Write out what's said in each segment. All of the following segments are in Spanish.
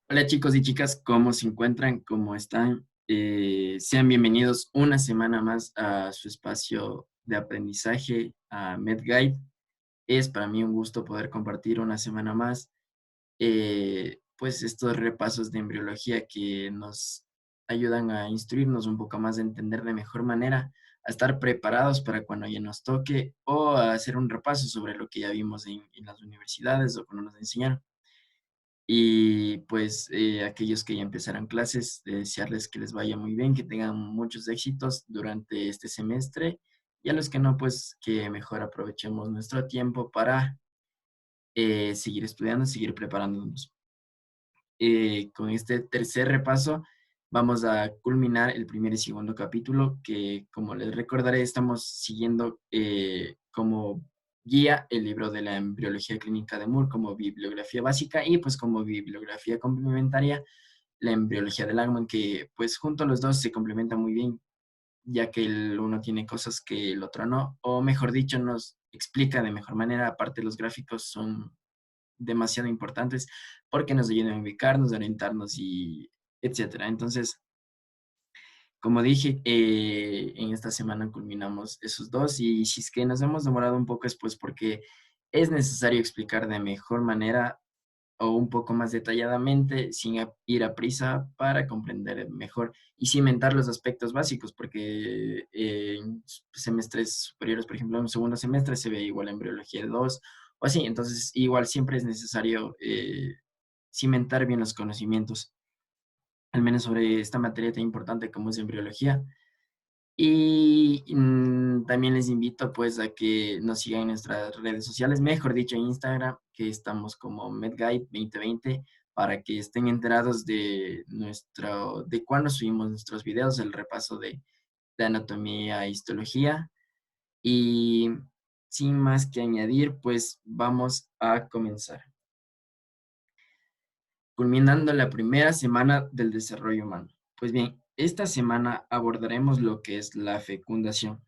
Hola chicos y chicas, ¿cómo se encuentran? ¿Cómo están? Sean bienvenidos una semana más a su espacio de aprendizaje, a MedGuide. Es para mí un gusto poder compartir una semana más, pues estos repasos de embriología que nos ayudan a instruirnos un poco más, a entender de mejor manera, a estar preparados para cuando ya nos toque o a hacer un repaso sobre lo que ya vimos en las universidades o cuando nos enseñaron. Y pues aquellos que ya empezaron clases, desearles que les vaya muy bien, que tengan muchos éxitos durante este semestre. Y a los que no, pues que mejor aprovechemos nuestro tiempo para seguir estudiando, seguir preparándonos. Con este tercer repaso vamos a culminar el primer y segundo capítulo que, como les recordaré, estamos siguiendo como guía el libro de la embriología clínica de Moore como bibliografía básica y pues como bibliografía complementaria la embriología de Lagman, que pues junto a los dos se complementan muy bien, ya que el uno tiene cosas que el otro no, o mejor dicho, nos explica de mejor manera. Aparte, los gráficos son demasiado importantes porque nos ayudan a ubicarnos, a orientarnos y etcétera. Entonces, como dije, en esta semana culminamos esos dos y si es que nos hemos demorado un poco es pues porque es necesario explicar de mejor manera o un poco más detalladamente sin ir a prisa para comprender mejor y cimentar los aspectos básicos, porque en semestres superiores, por ejemplo, en un segundo semestre se ve igual embriología 2 o así, entonces igual siempre es necesario cimentar bien los conocimientos, al menos sobre esta materia tan importante como es embriología. Y también les invito pues a que nos sigan en nuestras redes sociales, mejor dicho en Instagram, que estamos como MedGuide 2020, para que estén enterados de cuándo subimos nuestros videos, el repaso de anatomía e histología. Y sin más que añadir, pues vamos a comenzar. Culminando la primera semana del desarrollo humano. Pues bien, esta semana abordaremos lo que es la fecundación.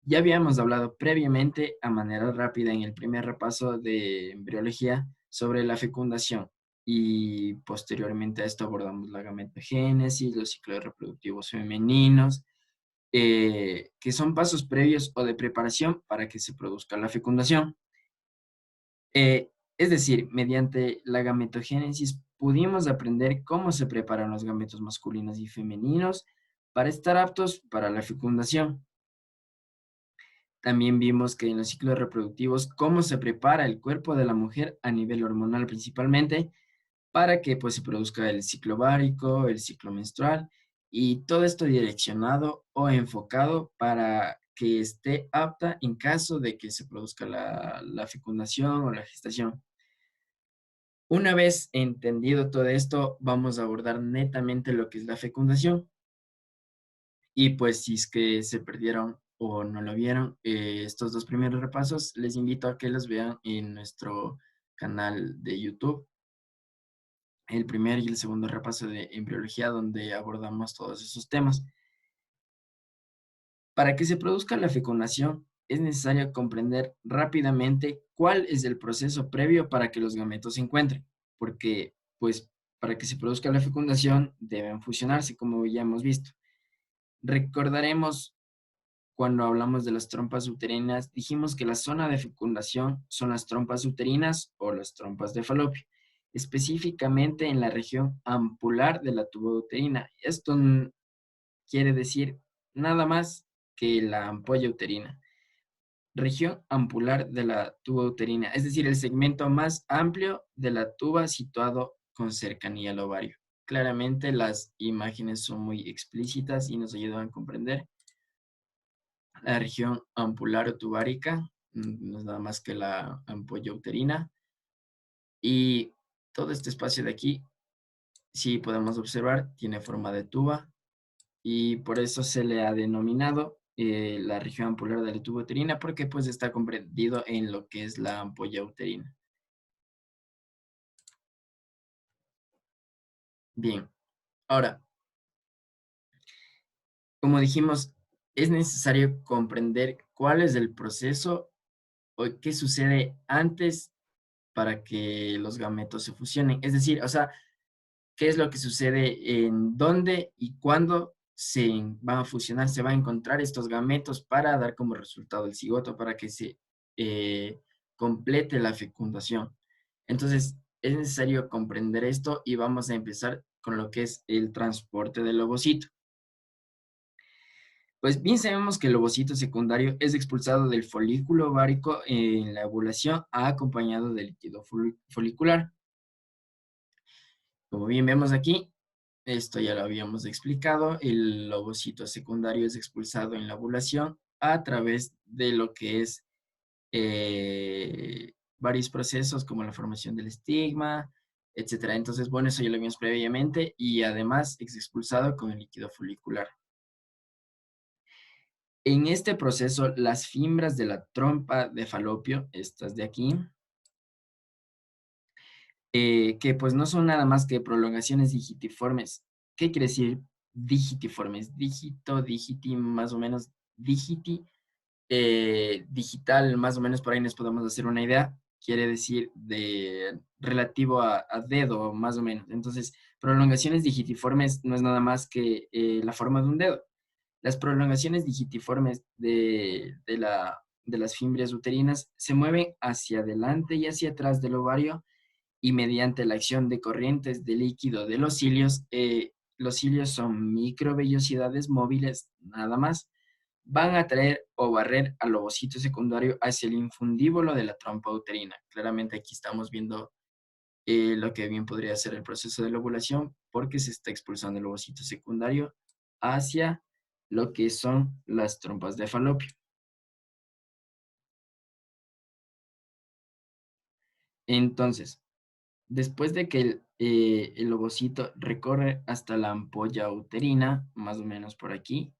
Ya habíamos hablado previamente a manera rápida en el primer repaso de embriología sobre la fecundación y posteriormente a esto abordamos la gametogénesis, los ciclos reproductivos femeninos, que son pasos previos o de preparación para que se produzca la fecundación. Es decir, mediante la gametogénesis pudimos aprender cómo se preparan los gametos masculinos y femeninos para estar aptos para la fecundación. También vimos que en los ciclos reproductivos, cómo se prepara el cuerpo de la mujer a nivel hormonal principalmente para que pues, se produzca el ciclo ovárico, el ciclo menstrual y todo esto direccionado o enfocado para que esté apta en caso de que se produzca la fecundación o la gestación. Una vez entendido todo esto, vamos a abordar netamente lo que es la fecundación. Y pues si es que se perdieron o no lo vieron, estos dos primeros repasos, les invito a que los vean en nuestro canal de YouTube, el primer y el segundo repaso de embriología, donde abordamos todos esos temas. Para que se produzca la fecundación, es necesario comprender rápidamente cuál es el proceso previo para que los gametos se encuentren, porque pues para que se produzca la fecundación deben fusionarse, como ya hemos visto. Recordaremos cuando hablamos de las trompas uterinas, dijimos que la zona de fecundación son las trompas uterinas o las trompas de falopio, específicamente en la región ampular de la tuba uterina. Esto quiere decir nada más que la ampolla uterina. Región ampular de la tuba uterina, es decir, el segmento más amplio de la tuba situado con cercanía al ovario. Claramente las imágenes son muy explícitas y nos ayudan a comprender la región ampular o tubárica, no es nada más que la ampolla uterina. Y todo este espacio de aquí, si podemos observar, tiene forma de tuba y por eso se le ha denominado la región ampular de la tuba uterina porque pues está comprendido en lo que es la ampolla uterina. Bien, ahora, como dijimos, es necesario comprender cuál es el proceso o qué sucede antes para que los gametos se fusionen. Es decir, o sea, ¿Qué es lo que sucede? ¿En dónde y cuándo se van a fusionar? Se van a encontrar estos gametos para dar como resultado el cigoto, para que se eh, complete la fecundación. Entonces, es necesario comprender esto y vamos a empezar con lo que es el transporte del ovocito. Pues bien sabemos que el ovocito secundario es expulsado del folículo ovárico en la ovulación acompañado del líquido folicular. Como bien vemos aquí, esto ya lo habíamos explicado, el ovocito secundario es expulsado en la ovulación a través de lo que es varios procesos como la formación del estigma, etcétera. Entonces, bueno, eso ya lo vimos previamente y además es expulsado con el líquido folicular. En este proceso, las fibras de la trompa de falopio, estas de aquí, que pues no son nada más que prolongaciones digitiformes. ¿Qué quiere decir digitiformes? Dígito, digiti, más o menos, digiti, digital, más o menos por ahí nos podemos hacer una idea. Quiere decir de relativo a dedo, más o menos. Entonces, prolongaciones digitiformes no es nada más que la forma de un dedo. Las prolongaciones digitiformes de las fimbrias uterinas se mueven hacia adelante y hacia atrás del ovario y mediante la acción de corrientes de líquido de los cilios son microvellosidades móviles, nada más, van a atraer o barrer al ovocito secundario hacia el infundíbulo de la trompa uterina. Claramente aquí estamos viendo lo que bien podría ser el proceso de la ovulación, porque se está expulsando el ovocito secundario hacia lo que son las trompas de falopio. Entonces, después de que el ovocito recorre hasta la ampolla uterina, más o menos por aquí,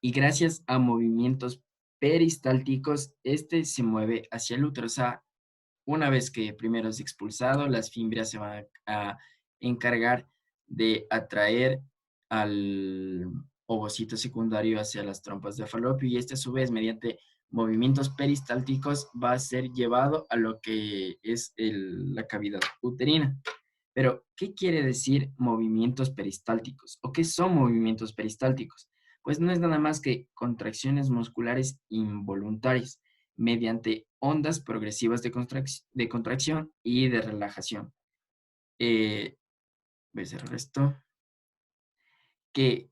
y gracias a movimientos peristálticos, este se mueve hacia el útero. O sea, una vez que primero es expulsado, las fimbrias se van a encargar de atraer al ovocito secundario hacia las trompas de falopio y este a su vez mediante movimientos peristálticos va a ser llevado a lo que es la cavidad uterina. Pero, ¿qué quiere decir movimientos peristálticos? ¿O qué son movimientos peristálticos? Pues no es nada más que contracciones musculares involuntarias mediante ondas progresivas de contracción y de relajación. Voy a cerrar esto. Que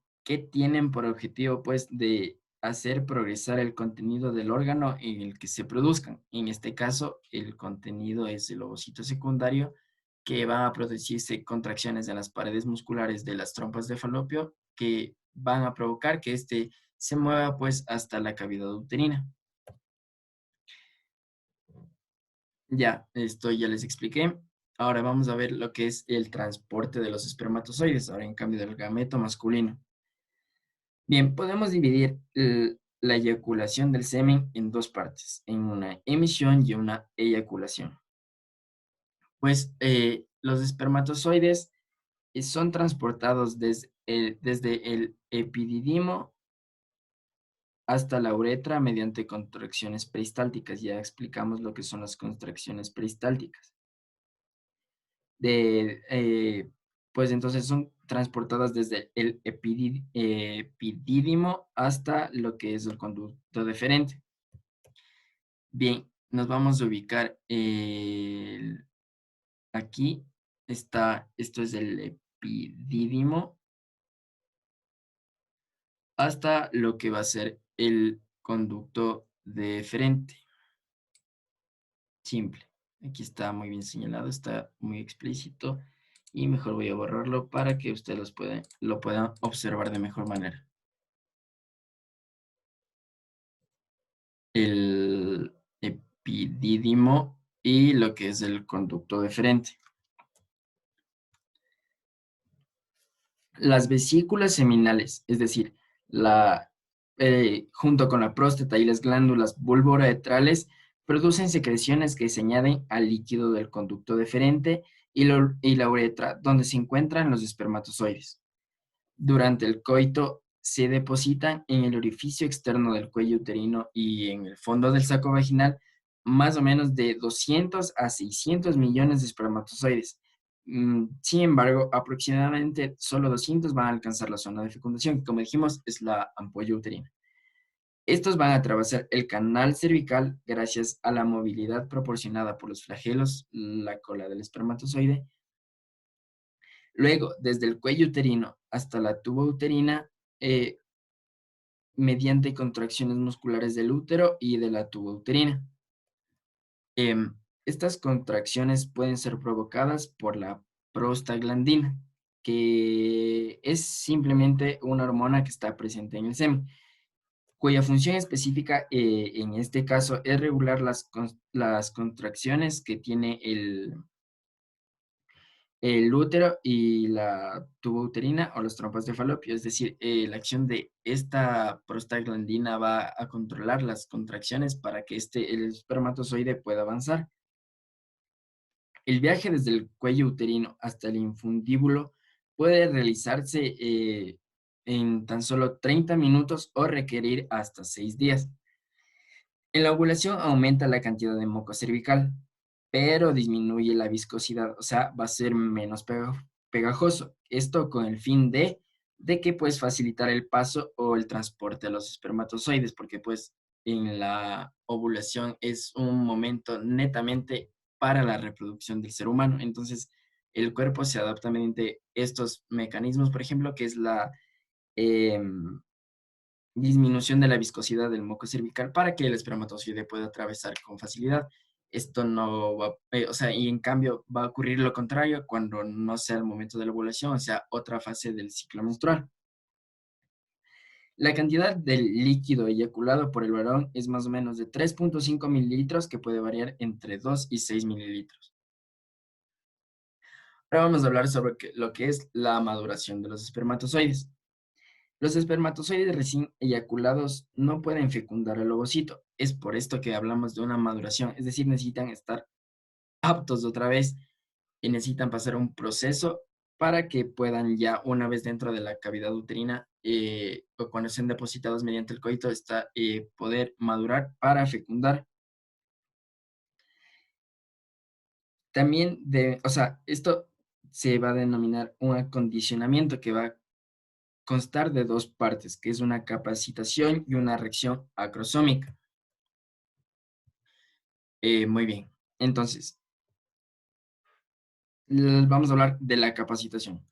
tienen por objetivo, pues, de hacer progresar el contenido del órgano en el que se produzcan. En este caso, el contenido es el ovocito secundario, que va a producirse contracciones en las paredes musculares de las trompas de falopio, que van a provocar que éste se mueva, pues, hasta la cavidad uterina. Ya, esto ya les expliqué. Ahora vamos a ver lo que es el transporte de los espermatozoides, ahora en cambio del gameto masculino. Bien, podemos dividir la eyaculación del semen en dos partes, en una emisión y una eyaculación. Pues los espermatozoides son transportados desde el epididimo hasta la uretra mediante contracciones peristálticas. Ya explicamos lo que son las contracciones peristálticas. Pues entonces son transportadas desde el epidídimo hasta lo que es el conducto deferente. Bien, nos vamos a ubicar aquí está, esto es el epidídimo hasta lo que va a ser el conducto deferente. Simple. Aquí está muy bien señalado, está muy explícito y mejor voy a borrarlo para que ustedes lo puedan observar de mejor manera. El epidídimo y lo que es el conducto deferente. Las vesículas seminales, es decir, junto con la próstata y las glándulas bulbouretrales, producen secreciones que se añaden al líquido del conducto deferente y la uretra, donde se encuentran los espermatozoides. Durante el coito se depositan en el orificio externo del cuello uterino y en el fondo del saco vaginal más o menos de 200 a 600 millones de espermatozoides, Sin embargo, aproximadamente solo 200 van a alcanzar la zona de fecundación, que como dijimos es la ampolla uterina. Estos van a atravesar el canal cervical gracias a la movilidad proporcionada por los flagelos, la cola del espermatozoide. Luego, desde el cuello uterino hasta la tuba uterina, eh, mediante contracciones musculares del útero y de la tuba uterina. Em, Estas contracciones pueden ser provocadas por la prostaglandina, que es simplemente una hormona que está presente en el semen, cuya función específica en este caso es regular las contracciones que tiene el útero y la tuba uterina o las trompas de falopio. Es decir, la acción de esta prostaglandina va a controlar las contracciones para que el espermatozoide pueda avanzar. El viaje desde el cuello uterino hasta el infundíbulo puede realizarse en tan solo 30 minutos o requerir hasta 6 días. En la ovulación aumenta la cantidad de moco cervical, pero disminuye la viscosidad, o sea, va a ser menos pegajoso. Esto con el fin de que pues facilitar el paso o el transporte a los espermatozoides, porque pues en la ovulación es un momento netamente para la reproducción del ser humano. Entonces, el cuerpo se adapta mediante estos mecanismos, por ejemplo, que es la em, disminución de la viscosidad del moco cervical para que el espermatozoide pueda atravesar con facilidad. Esto no va, o sea, y en cambio va a ocurrir lo contrario cuando no sea el momento de la ovulación, o sea, otra fase del ciclo menstrual. La cantidad del líquido eyaculado por el varón es más o menos de 3,5 mililitros, que puede variar entre 2 y 6 mililitros. Ahora vamos a hablar sobre lo que es la maduración de los espermatozoides. Los espermatozoides recién eyaculados no pueden fecundar el ovocito. Es por esto que hablamos de una maduración, es decir, necesitan estar aptos otra vez y necesitan pasar un proceso para que puedan ya una vez dentro de la cavidad uterina o cuando sean depositados mediante el coito, poder madurar para fecundar. También o sea, esto se va a denominar un acondicionamiento que va a constar de dos partes, que es una capacitación y una reacción acrosómica. Muy bien. Entonces, vamos a hablar de la capacitación.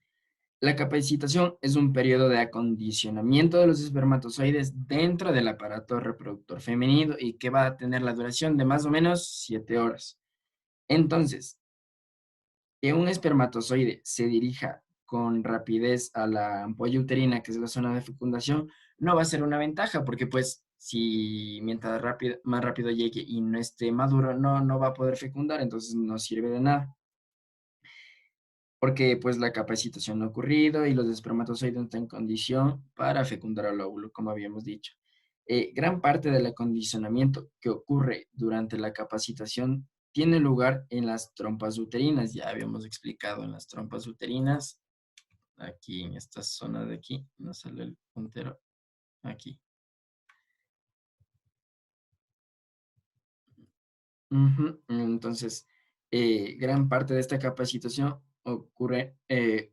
La capacitación es un periodo de acondicionamiento de los espermatozoides dentro del aparato reproductor femenino y que va a tener la duración de más o menos 7 horas. Entonces, que un espermatozoide se dirija con rapidez a la ampolla uterina, que es la zona de fecundación, no va a ser una ventaja, porque pues si mientras más rápido llegue y no esté maduro, no va a poder fecundar, entonces no sirve de nada, porque pues la capacitación no ha ocurrido y los espermatozoides no están en condición para fecundar al óvulo, como habíamos dicho. Gran parte del acondicionamiento que ocurre durante la capacitación tiene lugar en las trompas uterinas. Ya habíamos explicado en las trompas uterinas, aquí en esta zona de aquí, nos sale el puntero, aquí. Entonces, gran parte de esta capacitación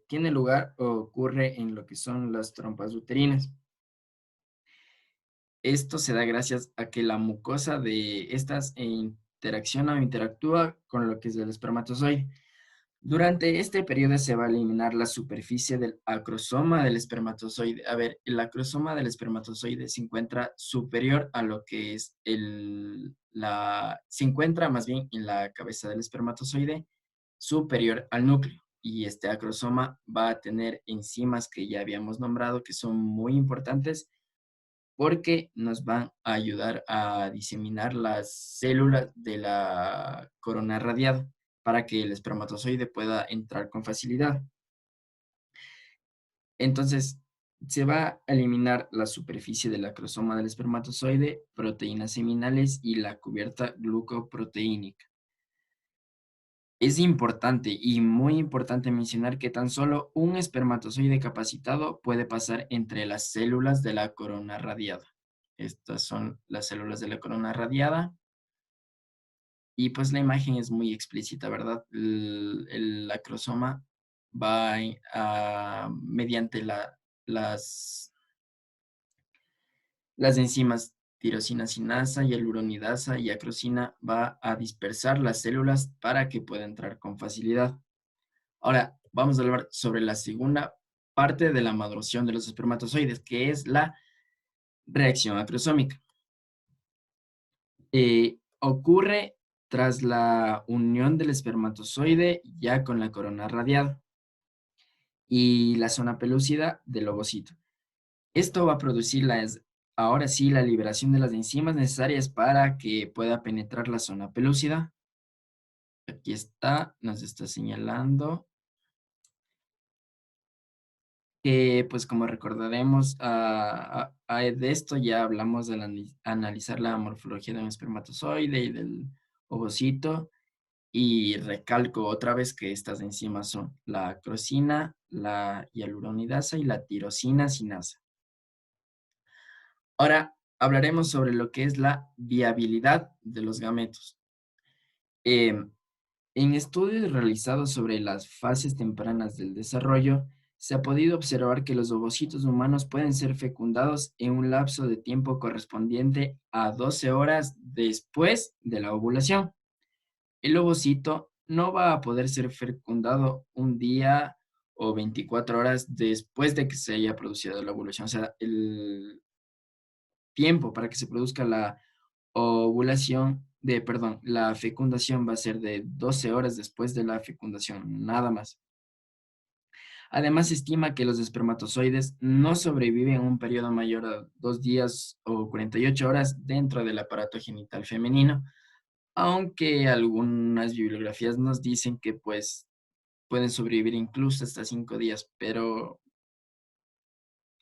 tiene lugar o ocurre en lo que son las trompas uterinas. Esto se da gracias a que la mucosa de estas interacciona o interactúa con lo que es el espermatozoide. Durante este periodo se va a eliminar la superficie del acrosoma del espermatozoide. A ver, el acrosoma del espermatozoide se encuentra superior a lo que es se encuentra más bien en la cabeza del espermatozoide, superior al núcleo. Y este acrosoma va a tener enzimas que ya habíamos nombrado, que son muy importantes porque nos van a ayudar a diseminar las células de la corona radiada para que el espermatozoide pueda entrar con facilidad. Entonces, se va a eliminar la superficie del acrosoma del espermatozoide, proteínas seminales y la cubierta glucoproteínica. Es importante y muy importante mencionar que tan solo un espermatozoide capacitado puede pasar entre las células de la corona radiada. Estas son las células de la corona radiada. Y pues la imagen es muy explícita, ¿verdad? El acrosoma va mediante las enzimas tirosina sinasa, hialuronidasa y acrosina va a dispersar las células para que pueda entrar con facilidad. Ahora, vamos a hablar sobre la segunda parte de la maduración de los espermatozoides, que es la reacción acrosómica. Ocurre tras la unión del espermatozoide ya con la corona radial y la zona pelúcida del ovocito. Esto va a producir ahora sí la liberación de las enzimas necesarias para que pueda penetrar la zona pelúcida. Aquí está, nos está señalando que, pues como recordaremos, de esto ya hablamos de analizar la morfología de un espermatozoide y del ovocito. Y recalco otra vez que estas enzimas son la acrosina, la hialuronidasa y la tirosina sinasa. Ahora hablaremos sobre lo que es la viabilidad de los gametos. Em, en estudios realizados sobre las fases tempranas del desarrollo, se ha podido observar que los ovocitos humanos pueden ser fecundados en un lapso de tiempo correspondiente a 12 horas después de la ovulación. El ovocito no va a poder ser fecundado un día o 24 horas después de que se haya producido la ovulación. O sea, el tiempo para que se produzca la la fecundación va a ser de 12 horas después de la fecundación, nada más. Además, se estima que los espermatozoides no sobreviven un periodo mayor a 2 días o 48 horas dentro del aparato genital femenino, aunque algunas bibliografías nos dicen que pues pueden sobrevivir incluso hasta 5 días, pero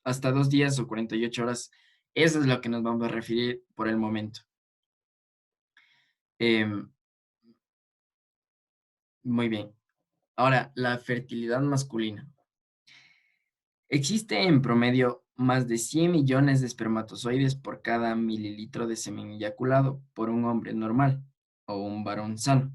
hasta 2 días o 48 horas, eso es lo que nos vamos a referir por el momento. Em, Muy bien. Ahora, la fertilidad masculina. Existe en promedio más de 100 millones de espermatozoides por cada mililitro de semen eyaculado por un hombre normal o un varón sano.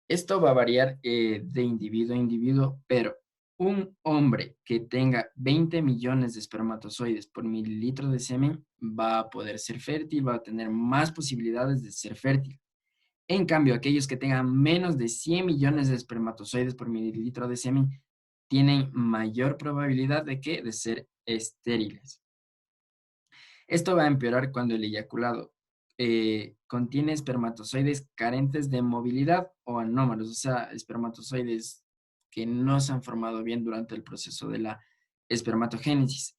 Esto va a variar de individuo a individuo, pero un hombre que tenga 20 millones de espermatozoides por mililitro de semen va a poder ser fértil, va a tener más posibilidades de ser fértil. En cambio, aquellos que tengan menos de 100 millones de espermatozoides por mililitro de semen tienen mayor probabilidad de que de ser estériles. Esto va a empeorar cuando el eyaculado contiene espermatozoides carentes de movilidad o anómalos, o sea, espermatozoides que no se han formado bien durante el proceso de la espermatogénesis.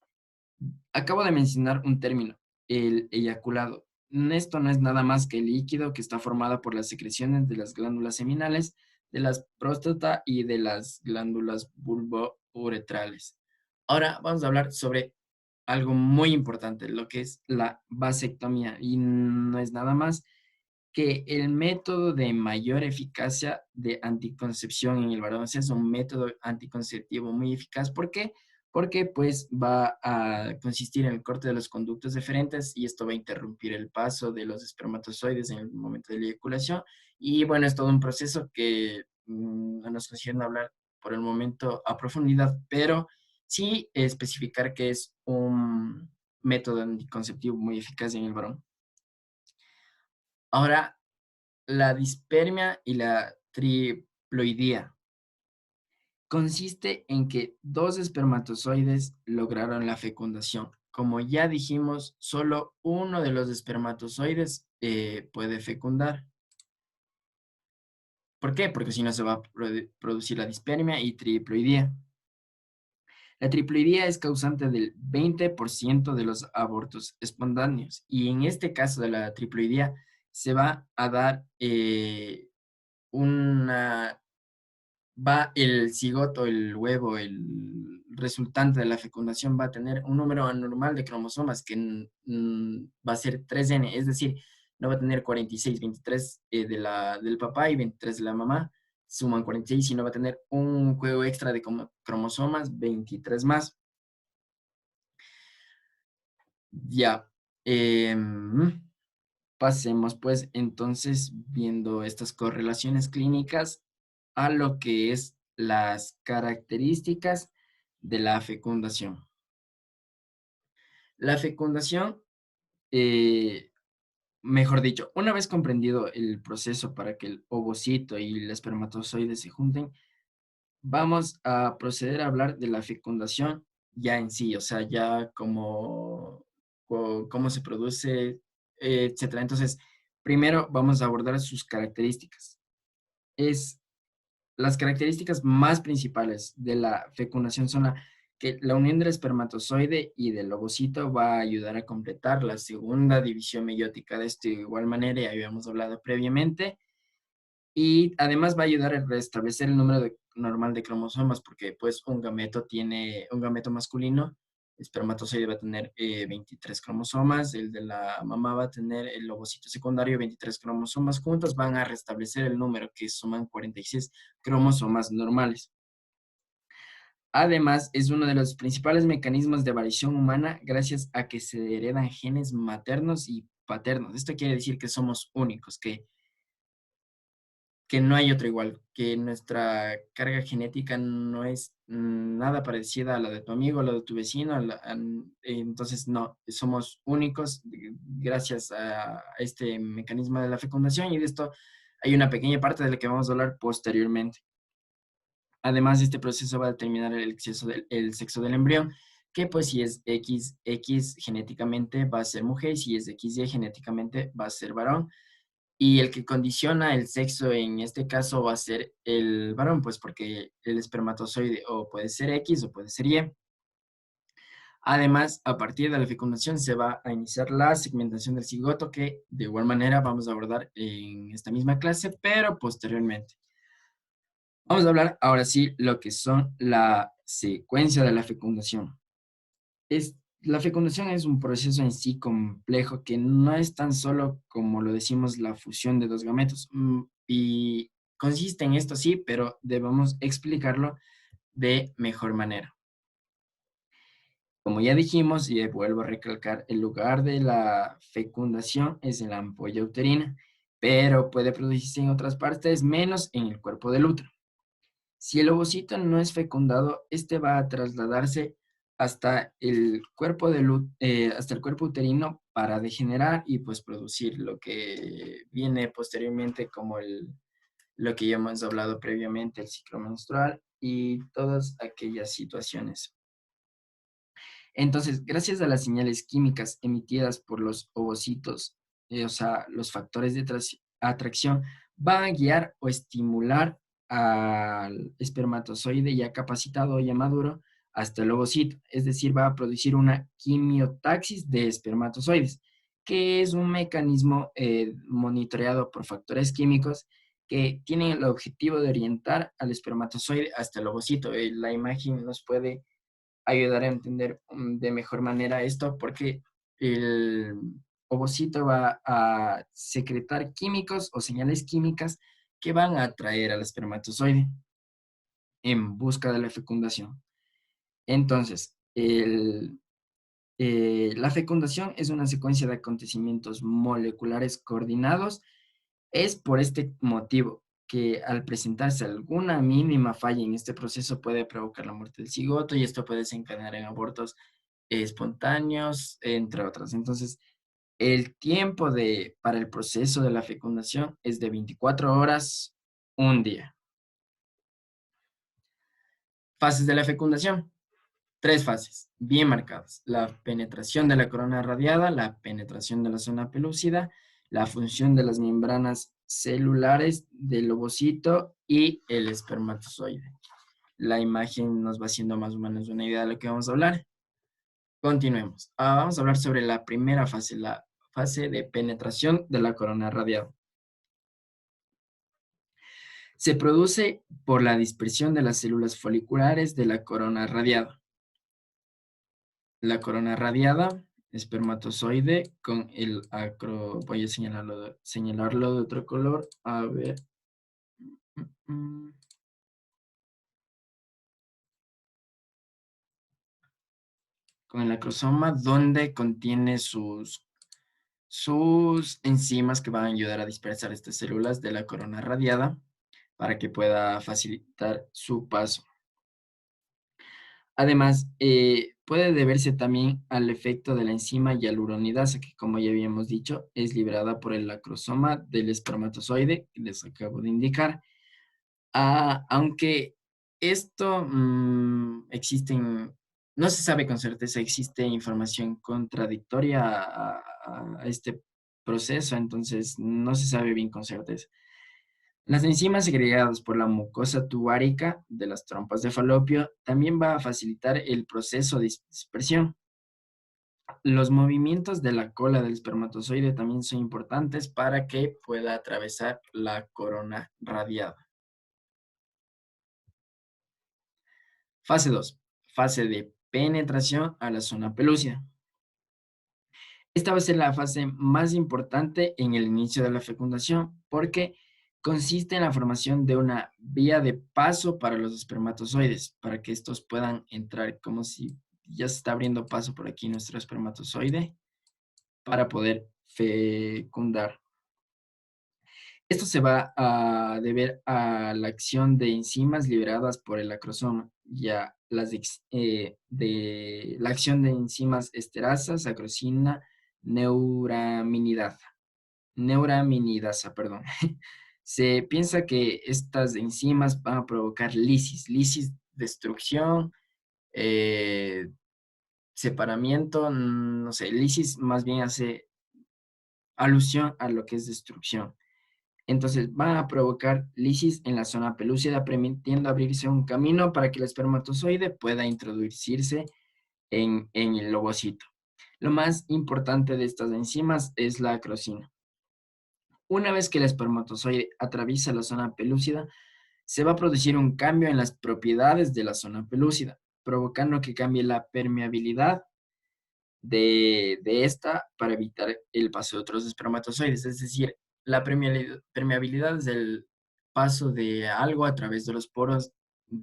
Acabo de mencionar un término, el eyaculado. Esto no es nada más que el líquido que está formado por las secreciones de las glándulas seminales, de las próstata y de las glándulas bulbouretrales. Ahora vamos a hablar sobre algo muy importante, lo que es la vasectomía. Y no es nada más que el método de mayor eficacia de anticoncepción en el varón. O sea, es un método anticonceptivo muy eficaz. ¿Por qué? Porque pues va a consistir en el corte de los conductos deferentes y esto va a interrumpir el paso de los espermatozoides en el momento de la eyaculación. Y bueno, es todo un proceso que no nos concierne hablar por el momento a profundidad, pero sí especificar que es un método anticonceptivo muy eficaz en el varón. Ahora, la dispermia y la triploidía consiste en que dos espermatozoides lograron la fecundación. Como ya dijimos, solo uno de los espermatozoides puede fecundar. ¿Por qué? Porque si no se va a producir la dispermia y triploidía. La triploidía es causante del 20% de los abortos espontáneos y en este caso de la triploidía se va a dar una va el cigoto, el huevo, el resultante de la fecundación va a tener un número anormal de cromosomas que va a ser 3N, es decir, no va a tener 46, 23 del papá y 23 de la mamá, suman 46 y no va a tener un juego extra de cromosomas, 23 más. Ya. Pasemos pues entonces viendo estas correlaciones clínicas a lo que es las características de la fecundación. La fecundación, eh, mejor dicho, una vez comprendido el proceso para que el ovocito y el espermatozoide se junten, vamos a proceder a hablar de la fecundación ya en sí, o sea, ya cómo se produce, etcétera. Entonces, primero vamos a abordar sus características. Es las características más principales de la fecundación son que la unión del espermatozoide y del ovocito va a ayudar a completar la segunda división meiótica. De esto de igual manera ya habíamos hablado previamente, y además va a ayudar a restablecer el número normal de cromosomas, porque pues un gameto masculino, espermatozoide va a tener 23 cromosomas, el de la mamá va a tener el ovocito secundario 23 cromosomas, juntos van a restablecer el número que suman 46 cromosomas normales. Además, es uno de los principales mecanismos de variación humana gracias a que se heredan genes maternos y paternos. Esto quiere decir que somos únicos, que no hay otro igual, que nuestra carga genética no es nada parecida a la de tu amigo, a la de tu vecino, entonces no, somos únicos gracias a este mecanismo de la fecundación, y de esto hay una pequeña parte de la que vamos a hablar posteriormente. Además, este proceso va a determinar el sexo del embrión, que pues si es XX genéticamente va a ser mujer, si es XY genéticamente va a ser varón. Y el que condiciona el sexo en este caso va a ser el varón, pues porque el espermatozoide o puede ser X o puede ser Y. Además, a partir de la fecundación se va a iniciar la segmentación del cigoto, que de igual manera vamos a abordar en esta misma clase, pero posteriormente. Vamos a hablar ahora sí lo que son la secuencia de la fecundación. La fecundación es un proceso en sí complejo que no es tan solo como lo decimos la fusión de dos gametos. Y consiste en esto sí, pero debemos explicarlo de mejor manera. Como ya dijimos, y vuelvo a recalcar, el lugar de la fecundación es en la ampolla uterina, pero puede producirse en otras partes, menos en el cuerpo del útero. Si el ovocito no es fecundado, este va a trasladarse hasta hasta el cuerpo uterino para degenerar y pues producir lo que viene posteriormente como lo que ya hemos hablado previamente, el ciclo menstrual y todas aquellas situaciones. Entonces, gracias a las señales químicas emitidas por los ovocitos, o sea, los factores de atracción, van a guiar o estimular al espermatozoide ya capacitado o ya maduro hasta el ovocito. Es decir, va a producir una quimiotaxis de espermatozoides, que es un mecanismo monitoreado por factores químicos que tienen el objetivo de orientar al espermatozoide hasta el ovocito. La imagen nos puede ayudar a entender de mejor manera esto, porque el ovocito va a secretar químicos o señales químicas que van a atraer al espermatozoide en busca de la fecundación. Entonces, la fecundación es una secuencia de acontecimientos moleculares coordinados. Es por este motivo que al presentarse alguna mínima falla en este proceso puede provocar la muerte del cigoto, y esto puede desencadenar en abortos espontáneos, entre otras. Entonces, el tiempo para el proceso de la fecundación es de 24 horas, un día. Fases de la fecundación. Tres fases bien marcadas: la penetración de la corona radiada, la penetración de la zona pelúcida, la función de las membranas celulares del ovocito y el espermatozoide. La imagen nos va haciendo más o menos una idea de lo que vamos a hablar. Continuemos. Vamos a hablar sobre la primera fase, la fase de penetración de la corona radiada. Se produce por la dispersión de las células foliculares de la corona radiada. La corona radiada, espermatozoide con el voy a señalarlo de otro color. A ver. mm, Con el acrosoma, donde contiene sus sus enzimas que van a ayudar a dispersar estas células de la corona radiada para que pueda facilitar su paso. Además, puede deberse también al efecto de la enzima hialuronidasa, que como ya habíamos dicho, es liberada por el acrosoma del espermatozoide, que les acabo de indicar. Aunque esto existen, no se sabe con certeza, existe información contradictoria a este proceso, entonces no se sabe bien con certeza. Las enzimas segregadas por la mucosa tubárica de las trompas de falopio también va a facilitar el proceso de dispersión. Los movimientos de la cola del espermatozoide también son importantes para que pueda atravesar la corona radiada. Fase 2. Fase de penetración a la zona pelúcida. Esta va a ser la fase más importante en el inicio de la fecundación porque consiste en la formación de una vía de paso para los espermatozoides, para que estos puedan entrar como si ya se está abriendo paso por aquí nuestro espermatozoide para poder fecundar. Esto se va a deber a la acción de enzimas liberadas por el acrosoma, ya de la acción de enzimas esterasa, sacrosina, neuraminidasa, perdón. Se piensa que estas enzimas van a provocar lisis, destrucción, eh, separamiento, no sé, lisis más bien hace alusión a lo que es destrucción. Entonces van a provocar lisis en la zona pelúcida, permitiendo abrirse un camino para que el espermatozoide pueda introducirse en el ovocito. Lo más importante de estas enzimas es la acrosina. Una vez que el espermatozoide atraviesa la zona pelúcida, se va a producir un cambio en las propiedades de la zona pelúcida, provocando que cambie la permeabilidad de esta para evitar el paso de otros espermatozoides. Es decir, la permeabilidad es el paso de algo a través de los poros,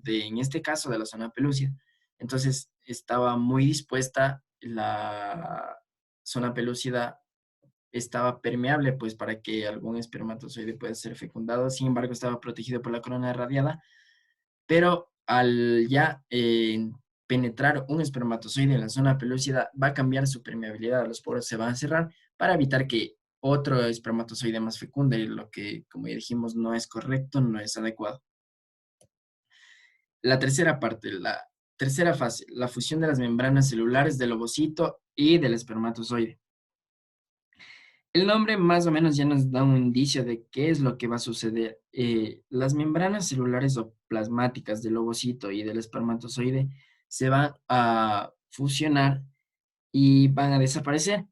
en este caso, de la zona pelúcida. Entonces, estaba muy dispuesta la zona pelúcida, estaba permeable, pues, para que algún espermatozoide pueda ser fecundado. Sin embargo, estaba protegido por la corona radiada, pero al ya penetrar un espermatozoide en la zona pelúcida, va a cambiar su permeabilidad, los poros se van a cerrar para evitar que otro espermatozoide más fecunde, lo que, como ya dijimos, no es correcto, no es adecuado. La tercera parte, la tercera fase, la fusión de las membranas celulares del ovocito y del espermatozoide. El nombre más o menos ya nos da un indicio de qué es lo que va a suceder. Las membranas celulares o plasmáticas del ovocito y del espermatozoide se van a fusionar y van a desaparecer.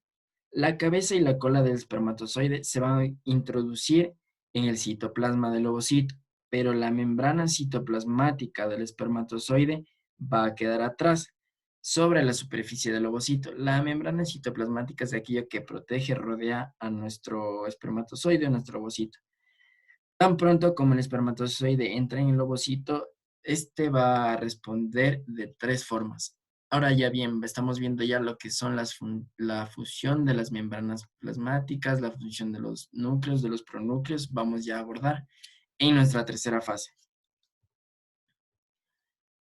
La cabeza y la cola del espermatozoide se van a introducir en el citoplasma del ovocito, pero la membrana citoplasmática del espermatozoide va a quedar atrás, sobre la superficie del ovocito. La membrana citoplasmática es aquello que protege, rodea a nuestro espermatozoide, a nuestro ovocito. Tan pronto como el espermatozoide entra en el ovocito, este va a responder de tres formas. Ahora ya bien, estamos viendo ya lo que son la fusión de las membranas plasmáticas, la fusión de los núcleos, de los pronúcleos, vamos ya a abordar en nuestra tercera fase.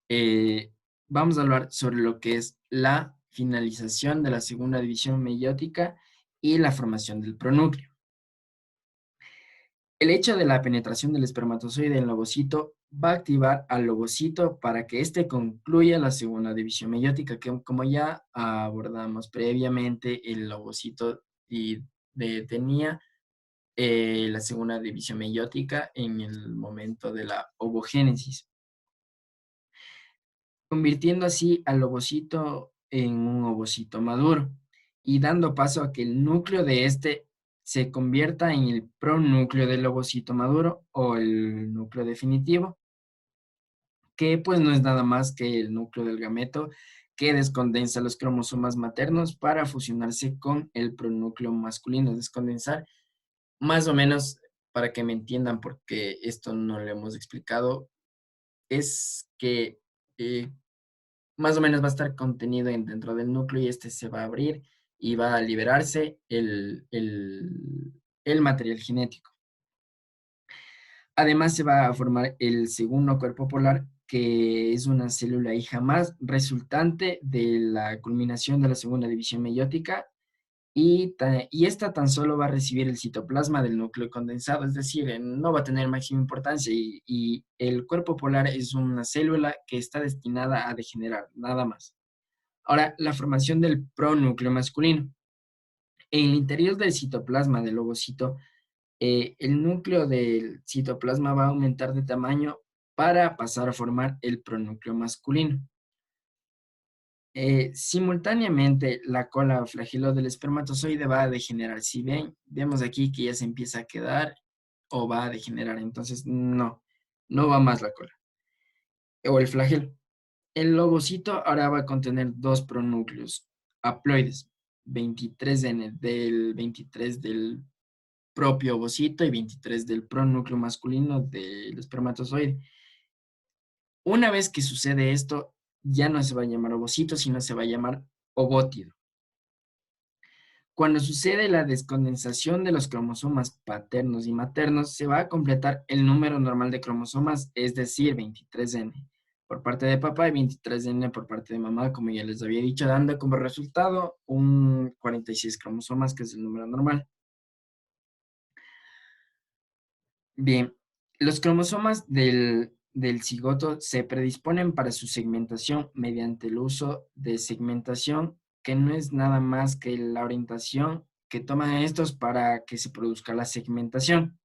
Eh, Vamos a hablar sobre lo que es la finalización de la segunda división meiótica y la formación del pronúcleo. El hecho de la penetración del espermatozoide en el ovocito va a activar al ovocito para que éste concluya la segunda división meiótica, que como ya abordamos previamente, el ovocito tenía la segunda división meiótica en el momento de la ovogénesis, convirtiendo así al ovocito en un ovocito maduro y dando paso a que el núcleo de este se convierta en el pronúcleo del ovocito maduro o el núcleo definitivo, que pues no es nada más que el núcleo del gameto que descondensa los cromosomas maternos para fusionarse con el pronúcleo masculino. Descondensar, más o menos, para que me entiendan, porque esto no lo hemos explicado, es que más o menos va a estar contenido dentro del núcleo y este se va a abrir y va a liberarse el material genético. Además, se va a formar el segundo cuerpo polar, que es una célula hija más resultante de la culminación de la segunda división meiótica y esta tan solo va a recibir el citoplasma del núcleo condensado, es decir, no va a tener máxima importancia y el cuerpo polar es una célula que está destinada a degenerar, nada más. Ahora, la formación del pronúcleo masculino. En el interior del citoplasma del ovocito, el núcleo del citoplasma va a aumentar de tamaño para pasar a formar el pronúcleo masculino. Simultáneamente, la cola o flagelo del espermatozoide va a degenerar. Si ven, vemos aquí que ya se empieza a quedar o va a degenerar. Entonces, no va más la cola. O el flagelo. El ovocito ahora va a contener dos pronúcleos haploides, 23N del 23 del propio ovocito y 23 del pronúcleo masculino del espermatozoide. Una vez que sucede esto, ya no se va a llamar ovocito, sino se va a llamar ovótido. Cuando sucede la descondensación de los cromosomas paternos y maternos, se va a completar el número normal de cromosomas, es decir, 23N por parte de papá y 23N por parte de mamá, como ya les había dicho, dando como resultado un 46 cromosomas, que es el número normal. Bien, los cromosomas del cigoto se predisponen para su segmentación mediante el uso de segmentación, que no es nada más que la orientación que toman estos para que se produzca la segmentación.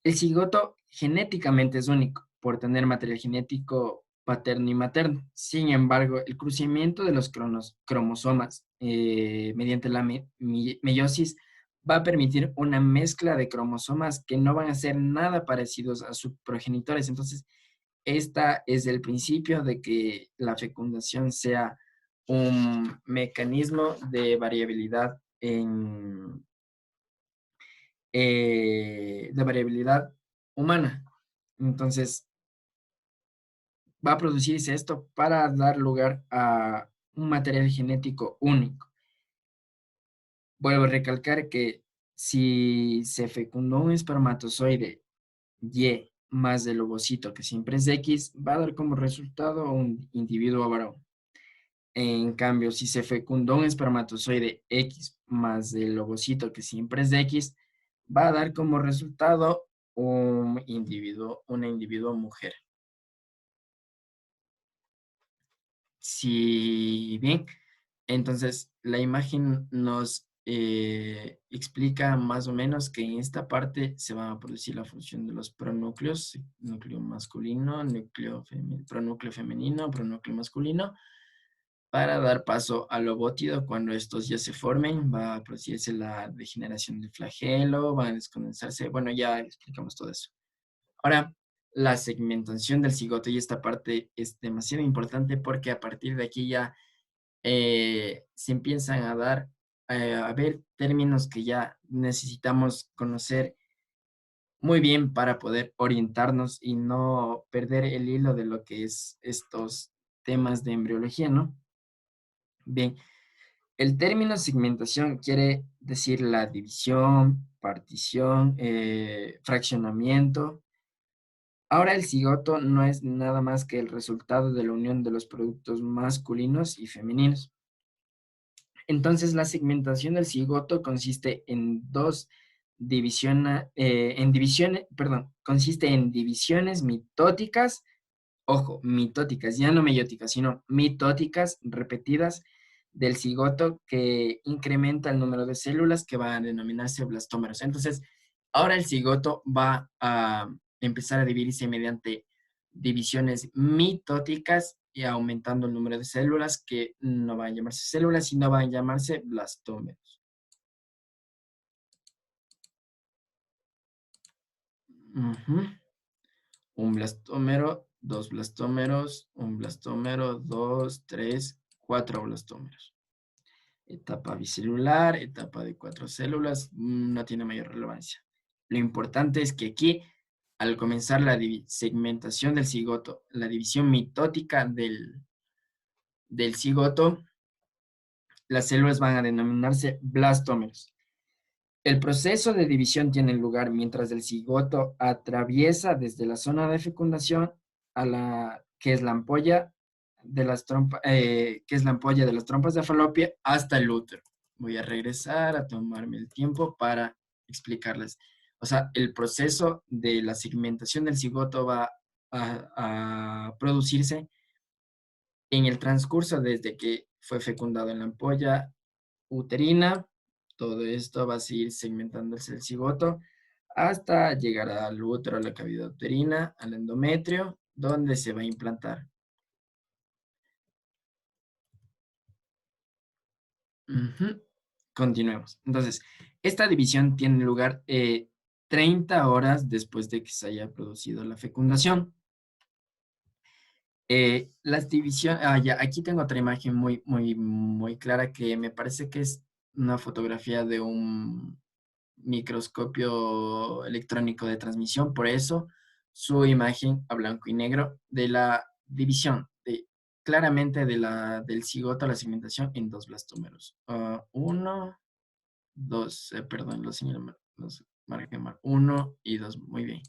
El cigoto genéticamente es único por tener material genético paterno y materno. Sin embargo, el crucimiento de los cromosomas mediante la meiosis va a permitir una mezcla de cromosomas que no van a ser nada parecidos a sus progenitores. Entonces, esta es el principio de que la fecundación sea un mecanismo de variabilidad de variabilidad humana. Entonces, va a producirse esto para dar lugar a un material genético único. Vuelvo a recalcar que si se fecundó un espermatozoide Y más el ovocito, que siempre es X, va a dar como resultado un individuo varón. En cambio, si se fecundó un espermatozoide X más el ovocito, que siempre es X, va a dar como resultado una individuo mujer. Si bien, entonces la imagen nos explica más o menos que en esta parte se va a producir la función de los pronúcleos, núcleo masculino, pronúcleo femenino, pronúcleo masculino, para dar paso al ovótido. Cuando estos ya se formen, va a producirse la degeneración del flagelo, van a descondensarse. Bueno, ya explicamos todo eso. Ahora, la segmentación del cigoto y esta parte es demasiado importante porque a partir de aquí ya se empiezan a dar, a ver términos que ya necesitamos conocer muy bien para poder orientarnos y no perder el hilo de lo que es estos temas de embriología, ¿no? Bien, el término segmentación quiere decir la división, partición, fraccionamiento. Ahora el cigoto no es nada más que el resultado de la unión de los productos masculinos y femeninos. Entonces la segmentación del cigoto consiste en consiste en divisiones mitóticas, ojo, mitóticas, ya no meióticas, sino mitóticas repetidas del cigoto que incrementa el número de células que van a denominarse blastómeros. Entonces, ahora el cigoto va a empezar a dividirse mediante divisiones mitóticas y aumentando el número de células que no van a llamarse células, sino van a llamarse blastómeros. Ujú. Un blastómero, dos blastómeros, un blastómero, dos, tres, cuatro blastómeros. Etapa bicelular, etapa de cuatro células, no tiene mayor relevancia. Lo importante es que aquí, al comenzar la segmentación del cigoto, la división mitótica del cigoto, las células van a denominarse blastómeros. El proceso de división tiene lugar mientras el cigoto atraviesa desde la zona de fecundación a la que es la ampolla de las trompas, que es la ampolla de las trompas de falopia hasta el útero. Voy a regresar a tomarme el tiempo para explicarles. O sea, el proceso de la segmentación del cigoto va a producirse en el transcurso desde que fue fecundado en la ampolla uterina. Todo esto va a seguir segmentándose el cigoto hasta llegar al útero, a la cavidad uterina, al endometrio, donde se va a implantar. Ujú. Continuemos. Entonces, esta división tiene lugar 30 horas después de que se haya producido la fecundación. Las divisiones, ya, aquí tengo otra imagen muy clara que me parece que es una fotografía de un microscopio electrónico de transmisión, por eso su imagen a blanco y negro de la división, claramente del cigoto a la segmentación en dos blastómeros. Uno, dos, perdón, los marqué mal. Uno y dos, muy bien.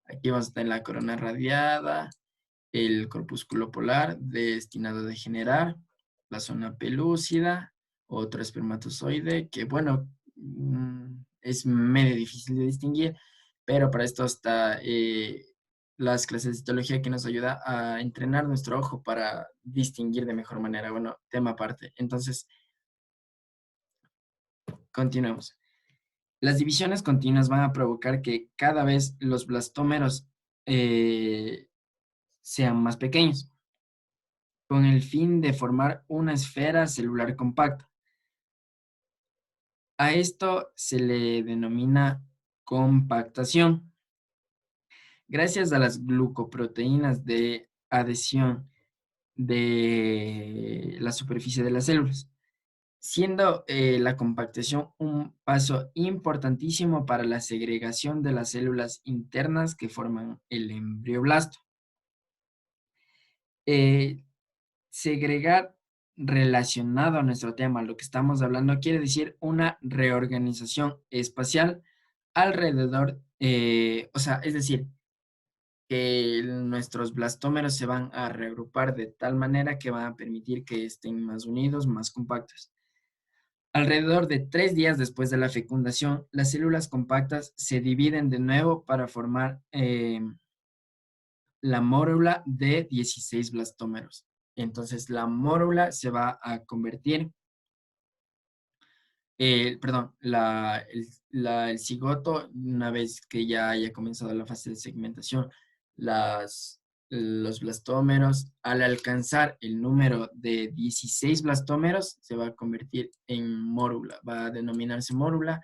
Aquí vamos a tener la corona radiada, el corpúsculo polar destinado a degenerar, la zona pelúcida, otro espermatozoide que, bueno, es medio difícil de distinguir, pero para esto está las clases de histología que nos ayuda a entrenar nuestro ojo para distinguir de mejor manera. Bueno, tema aparte. Entonces, continuemos. Las divisiones continuas van a provocar que cada vez los blastómeros eh, sean más pequeños, con el fin de formar una esfera celular compacta. A esto se le denomina compactación. Gracias a las glucoproteínas de adhesión de la superficie de las células, siendo la compactación un paso importantísimo para la segregación de las células internas que forman el embrioblasto. Eh, Segregar relacionado a nuestro tema, lo que estamos hablando, quiere decir una reorganización espacial alrededor, o sea, es decir, que nuestros blastómeros se van a reagrupar de tal manera que van a permitir que estén más unidos, más compactos. Alrededor de 3 días después de la fecundación, las células compactas se dividen de nuevo para formar la mórula de 16 blastómeros. Entonces, la mórula se va a convertir, perdón, el cigoto, una vez que ya haya comenzado la fase de segmentación, los blastómeros, al alcanzar el número de 16 blastómeros, se va a convertir en mórula, va a denominarse mórula,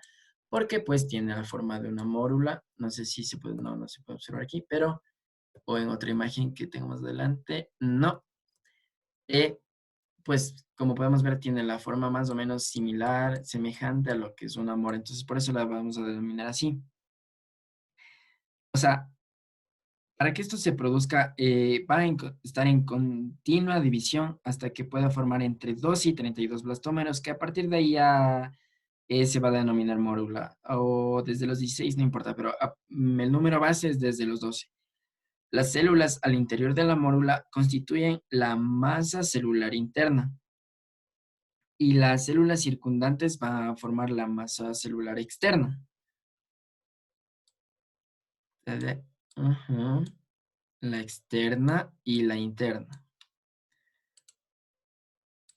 porque pues tiene la forma de una mórula, no sé si se puede, no se puede observar aquí, pero, o en otra imagen que tengo más adelante, no. Eh, pues como podemos ver, tiene la forma más o menos similar, semejante a lo que es un amor. Entonces, por eso la vamos a denominar así. O sea, para que esto se produzca, va a estar en continua división hasta que pueda formar entre 2 y 32 blastómeros, que a partir de ahí ya se va a denominar mórula. O desde los 16, no importa, pero el número base es desde los 12. Las células al interior de la mórula constituyen la masa celular interna y las células circundantes van a formar la masa celular externa. Ujú. La externa y la interna.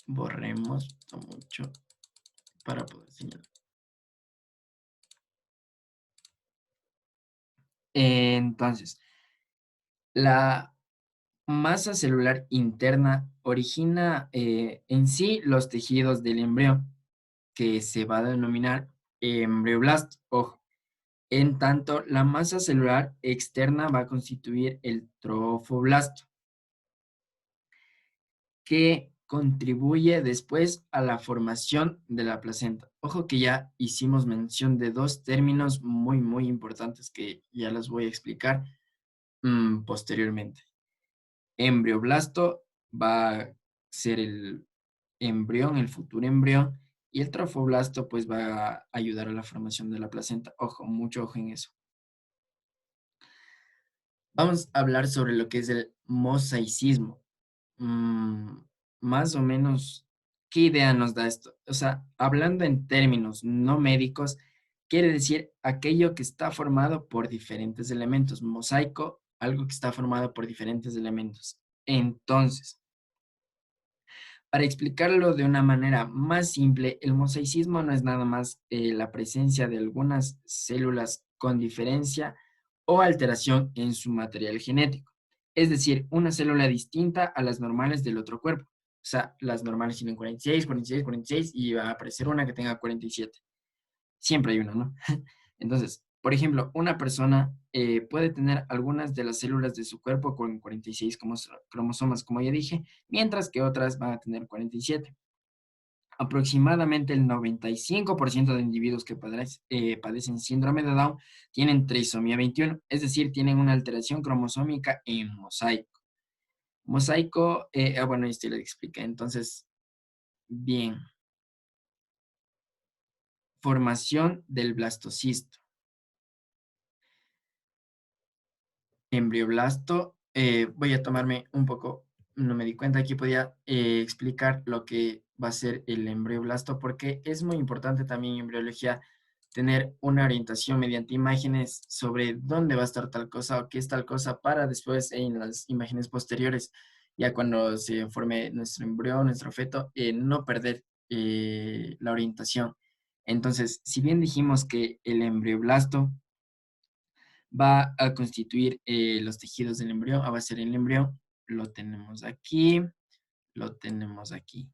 Borremos no mucho para poder señalar. Entonces, la masa celular interna origina en sí los tejidos del embrión, que se va a denominar embrioblasto. Ojo, en tanto, la masa celular externa va a constituir el trofoblasto, que contribuye después a la formación de la placenta. Ojo que ya hicimos mención de dos términos muy importantes que ya las voy a explicar posteriormente. Embrioblasto va a ser embrión, el futuro embrión, y el trofoblasto pues va a ayudar a la formación de la placenta. Ojo, mucho ojo en eso. Vamos a hablar sobre lo que es el mosaicismo. Mm, Más o menos, ¿qué idea nos da esto? O sea, hablando en términos no médicos, quiere decir aquello que está formado por diferentes elementos. Mosaico, algo que está formado por diferentes elementos. Entonces, para explicarlo de una manera más simple, el mosaicismo no es nada más la presencia de algunas células con diferencia o alteración en su material genético. Es decir, una célula distinta a las normales del otro cuerpo. O sea, las normales tienen 46, 46, 46 y va a aparecer una que tenga 47. Siempre hay una, ¿no? Entonces, por ejemplo, una persona puede tener algunas de las células de su cuerpo con 46 cromosomas, como ya dije, mientras que otras van a tener 47. Aproximadamente el 95% de individuos que padecen síndrome de Down tienen trisomía 21, es decir, tienen una alteración cromosómica en mosaico. Mosaico, bueno, esto le explica. Entonces, bien, formación del blastocisto. Embrioblasto. Voy a tomarme un poco, no me di cuenta, aquí podía explicar lo que va a ser el embrioblasto, porque es muy importante también en embriología tener una orientación mediante imágenes sobre dónde va a estar tal cosa o qué es tal cosa para después en las imágenes posteriores, ya cuando se forme nuestro embrión, nuestro feto, no perder la orientación. Entonces, si bien dijimos que el embrioblasto va a constituir los tejidos del embrión, va a ser el embrión, lo tenemos aquí, lo tenemos aquí.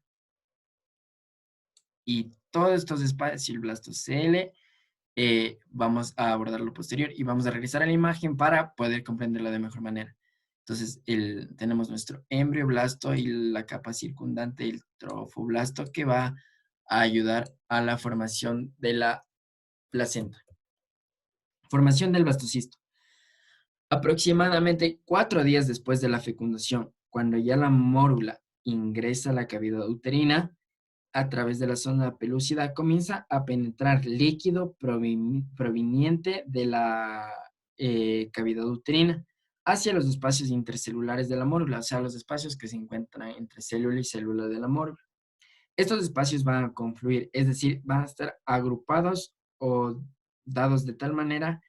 Y todos estos espacios, el blastocele, vamos a abordar lo posterior y vamos a regresar a la imagen para poder comprenderlo de mejor manera. Entonces, tenemos nuestro embrioblasto y la capa circundante, el trofoblasto, que va a ayudar a la formación de la placenta. Formación del blastocisto. Aproximadamente 4 días después de la fecundación, cuando ya la mórula ingresa a la cavidad uterina, a través de la zona pelúcida comienza a penetrar líquido proveniente de la cavidad uterina hacia los espacios intercelulares de la mórula, o sea, los espacios que se encuentran entre célula y célula de la mórula. Estos espacios van a confluir, es decir, van a estar agrupados o dados de tal manera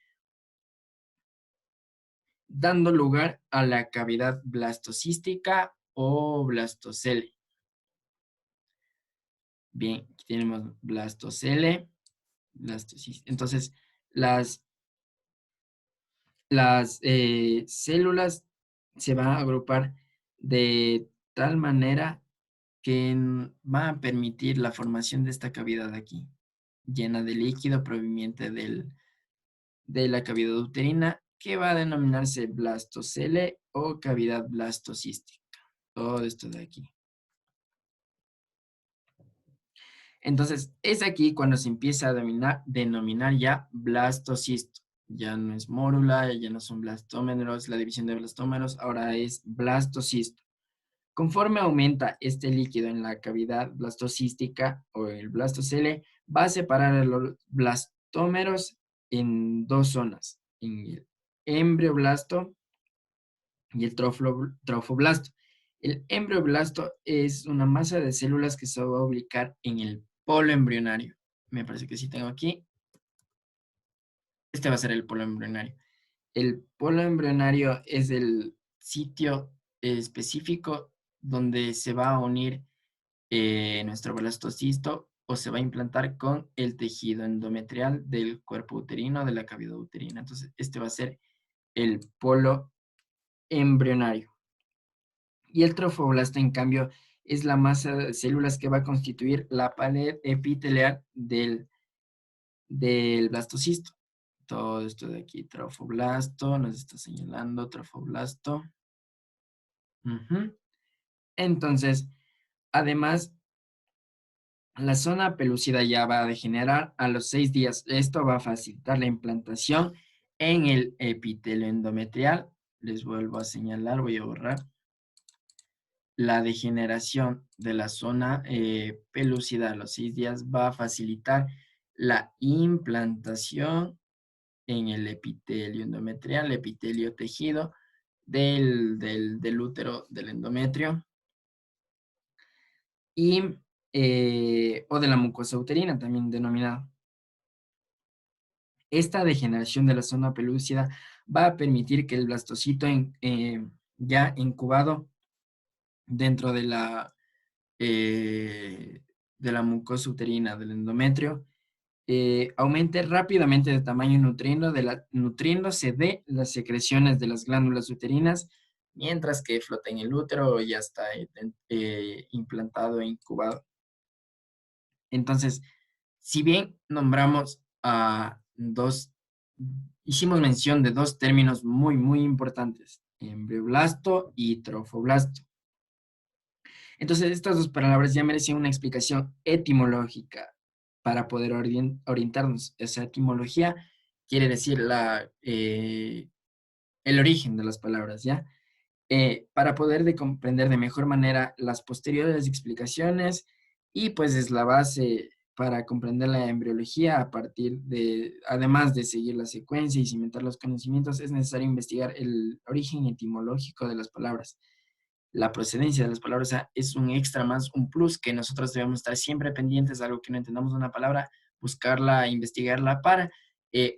dando lugar a la cavidad blastocística o blastocele. Bien, aquí tenemos blastocele, blastocística. Entonces, las células se van a agrupar de tal manera que va a permitir la formación de esta cavidad aquí, llena de líquido proveniente de la cavidad uterina, que va a denominarse blastocele o cavidad blastocística. Todo esto de aquí. Entonces, es aquí cuando se empieza a denominar ya blastocisto. Ya no es mórula, ya no son blastómeros, la división de blastómeros, ahora es blastocisto. Conforme aumenta este líquido en la cavidad blastocística o el blastocele, va a separar a los blastómeros en dos zonas, en el embrioblasto y el trofoblasto. El embrioblasto es una masa de células que se va a ubicar en el polo embrionario. Me parece que sí tengo aquí. Este va a ser el polo embrionario. El polo embrionario es el sitio específico donde se va a unir nuestro blastocisto o se va a implantar con el tejido endometrial del cuerpo uterino, de la cavidad uterina. Entonces, este va a ser el polo embrionario. Y el trofoblasto, en cambio, es la masa de células que va a constituir la pared epitelial del blastocisto. Todo esto de aquí, trofoblasto, nos está señalando trofoblasto. Entonces, además, la zona pelúcida ya va a degenerar a los 6 días. Esto va a facilitar la implantación en el epitelio endometrial. Les vuelvo a señalar, voy a borrar. la degeneración de la zona pelúcida a los 6 días va a facilitar la implantación en el epitelio endometrial, epitelio tejido del útero del endometrio y, o de la mucosa uterina, también denominada. Esta degeneración de la zona pelúcida va a permitir que el blastocito ya incubado dentro de la mucosa uterina del endometrio aumente rápidamente de tamaño nutriéndose de las secreciones de las glándulas uterinas, mientras que flota en el útero y ya está implantado e incubado. Entonces, si bien nombramos a hicimos mención de dos términos muy, muy importantes, embrioblasto y trofoblasto. Entonces, estas dos palabras ya merecen una explicación etimológica para poder orientarnos. Esa etimología quiere decir el origen de las palabras, ¿ya? Para poder comprender de mejor manera las posteriores explicaciones y pues es la base para comprender la embriología además de seguir la secuencia y cimentar los conocimientos, es necesario investigar el origen etimológico de las palabras, la procedencia de las palabras. O sea, es un extra más, un plus que nosotros debemos estar siempre pendientes, algo que no entendamos de una palabra, buscarla, investigarla para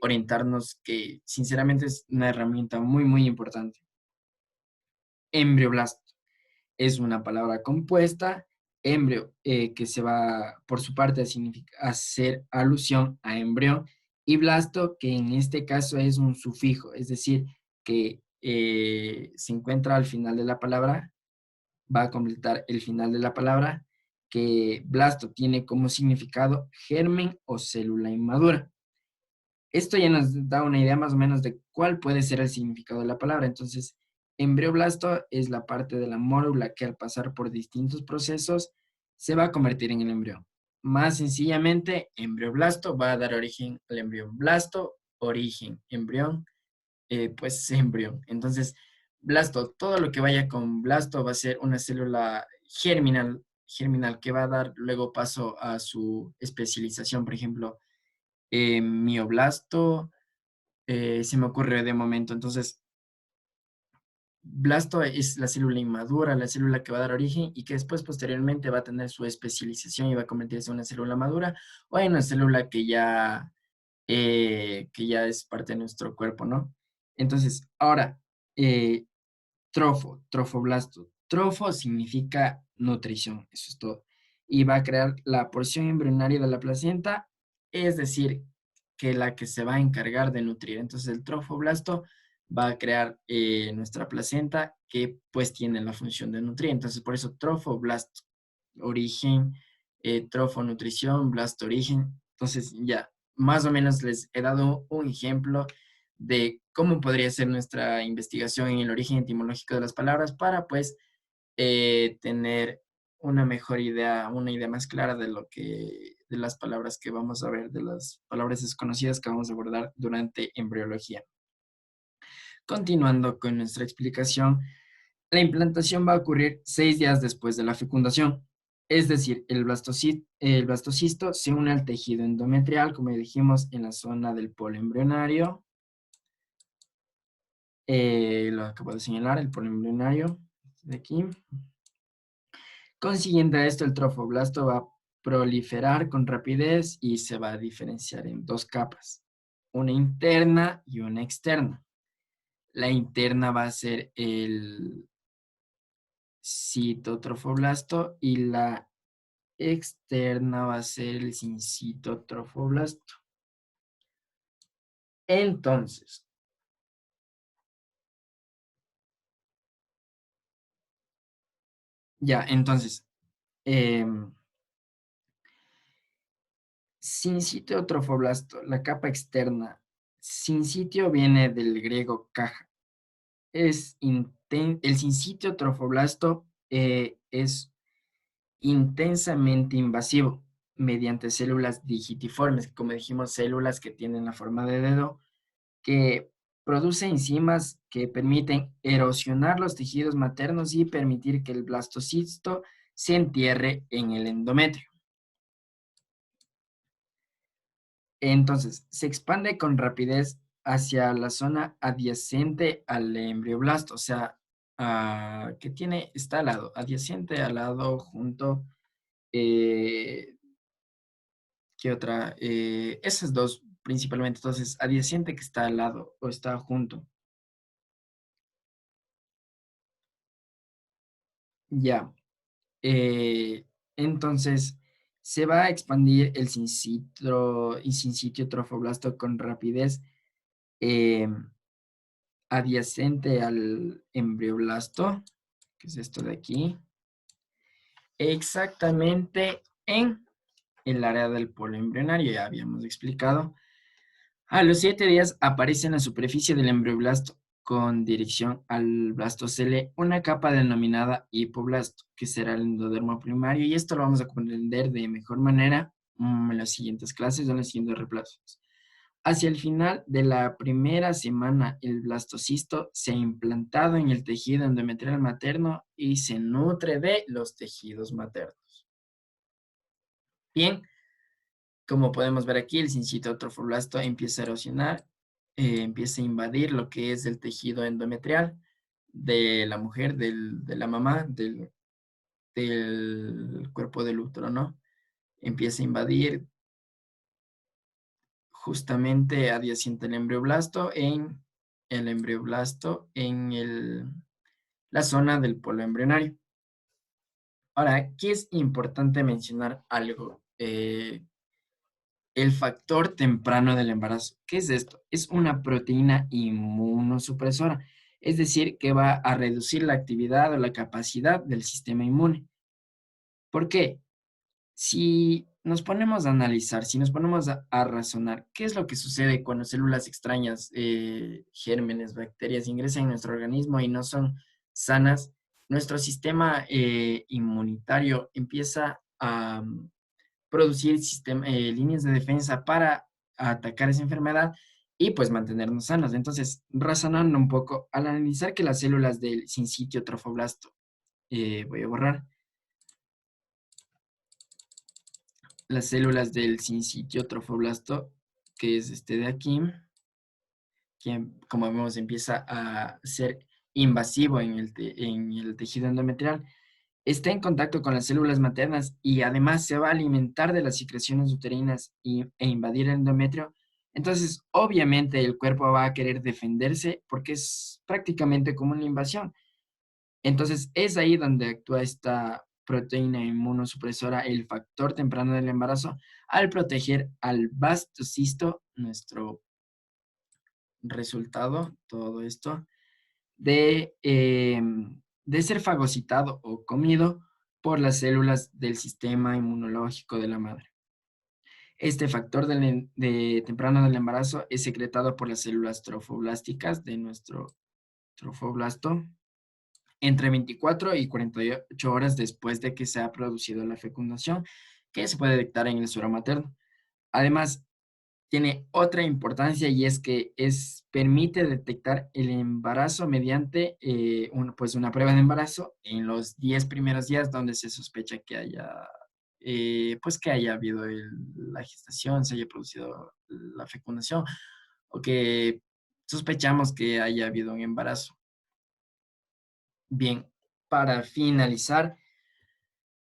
orientarnos, que sinceramente es una herramienta muy, muy importante. Embrioblasto es una palabra compuesta, embrio, que se va por su parte a hacer alusión a embrión, y blasto, que en este caso es un sufijo, es decir, que se encuentra al final de la palabra, va a completar el final de la palabra, que blasto tiene como significado germen o célula inmadura. Esto ya nos da una idea más o menos de cuál puede ser el significado de la palabra. Entonces, embrioblasto es la parte de la mórula que al pasar por distintos procesos se va a convertir en el embrión. Más sencillamente, embrioblasto va a dar origen al embrión. Blasto, origen, embrión, pues embrión. Entonces, blasto, todo lo que vaya con blasto va a ser una célula germinal que va a dar luego paso a su especialización. Por ejemplo, mioblasto, se me ocurre de momento. Entonces, blasto es la célula inmadura, la célula que va a dar origen y que después posteriormente va a tener su especialización y va a convertirse en una célula madura o en una célula que ya es parte de nuestro cuerpo, ¿no? Entonces, ahora, eh, trofoblasto. Trofo significa nutrición, eso es todo. Y va a crear la porción embrionaria de la placenta, es decir, que la que se va a encargar de nutrir. Entonces el trofoblasto va a crear nuestra placenta que pues tiene la función de nutrir. Entonces por eso trofoblasto, origen, trofonutrición, blasto origen. Entonces ya más o menos les he dado un ejemplo de cómo podría ser nuestra investigación en el origen etimológico de las palabras para pues tener una mejor idea, una idea más clara de las palabras que vamos a ver, de las palabras desconocidas que vamos a abordar durante embriología. Continuando con nuestra explicación, la implantación va a ocurrir 6 días después de la fecundación. Es decir, el blastocisto se une al tejido endometrial, como dijimos, en la zona del polo embrionario. Lo acabo de señalar, el polo embrionario, de aquí. Consiguiente a esto, el trofoblasto va a proliferar con rapidez y se va a diferenciar en dos capas, una interna y una externa. La interna va a ser el citotrofoblasto y la externa va a ser el sincitotrofoblasto. Entonces, eh, sincitotrofoblasto, la capa externa. Sincitio viene del griego caja. El sincitiotrofoblasto es intensamente invasivo mediante células digitiformes, como dijimos, células que tienen la forma de dedo, que produce enzimas que permiten erosionar los tejidos maternos y permitir que el blastocisto se entierre en el endometrio. Entonces, se expande con rapidez hacia la zona adyacente al embrioblasto, o sea, que está al lado, adyacente al lado, junto, eh, ¿qué otra? Esas dos principalmente, entonces, adyacente que está al lado o está junto. Ya. Eh, entonces, se va a expandir el sincitio trofoblasto con rapidez eh, adyacente al embrioblasto, que es esto de aquí, exactamente en el área del polo embrionario, ya habíamos explicado. A los 7 días aparece en la superficie del embrioblasto con dirección al blastocele una capa denominada hipoblasto, que será el endodermo primario, y esto lo vamos a comprender de mejor manera en las siguientes clases o en los siguientes reemplazos. Hacia el final de la primera semana, el blastocisto se ha implantado en el tejido endometrial materno y se nutre de los tejidos maternos. Bien, como podemos ver aquí, el sincito trofoblasto empieza a erosionar, empieza a invadir lo que es el tejido endometrial de la mujer, de la mamá, del cuerpo del útero, ¿no? Empieza a invadir justamente adyacente al embrioblasto en la zona del polo embrionario. Ahora, aquí es importante mencionar algo. El factor temprano del embarazo. ¿Qué es esto? Es una proteína inmunosupresora, es decir, que va a reducir la actividad o la capacidad del sistema inmune. ¿Por qué? Si nos ponemos a analizar, si nos ponemos a razonar, ¿qué es lo que sucede cuando células extrañas, gérmenes, bacterias ingresan en nuestro organismo y no son sanas? Nuestro sistema inmunitario empieza a producir líneas de defensa para atacar esa enfermedad y pues mantenernos sanos. Entonces, razonando un poco, al analizar que las células del sincitio trofoblasto, voy a borrar, las células del sincitio trofoblasto, que es este de aquí, que como vemos empieza a ser invasivo en el tejido endometrial, está en contacto con las células maternas y además se va a alimentar de las secreciones uterinas e invadir el endometrio. Entonces, obviamente el cuerpo va a querer defenderse porque es prácticamente como una invasión. Entonces, es ahí donde actúa esta proteína inmunosupresora, el factor temprano del embarazo, al proteger al blastocisto, nuestro resultado, todo esto, de ser fagocitado o comido por las células del sistema inmunológico de la madre. Este factor temprano del embarazo es secretado por las células trofoblásticas de nuestro trofoblasto entre 24 y 48 horas después de que se ha producido la fecundación, que se puede detectar en el suero materno. Además, tiene otra importancia y es que permite detectar el embarazo mediante pues una prueba de embarazo en los 10 primeros días donde se sospecha que pues que haya habido la gestación, se haya producido la fecundación o que sospechamos que haya habido un embarazo. Bien, para finalizar,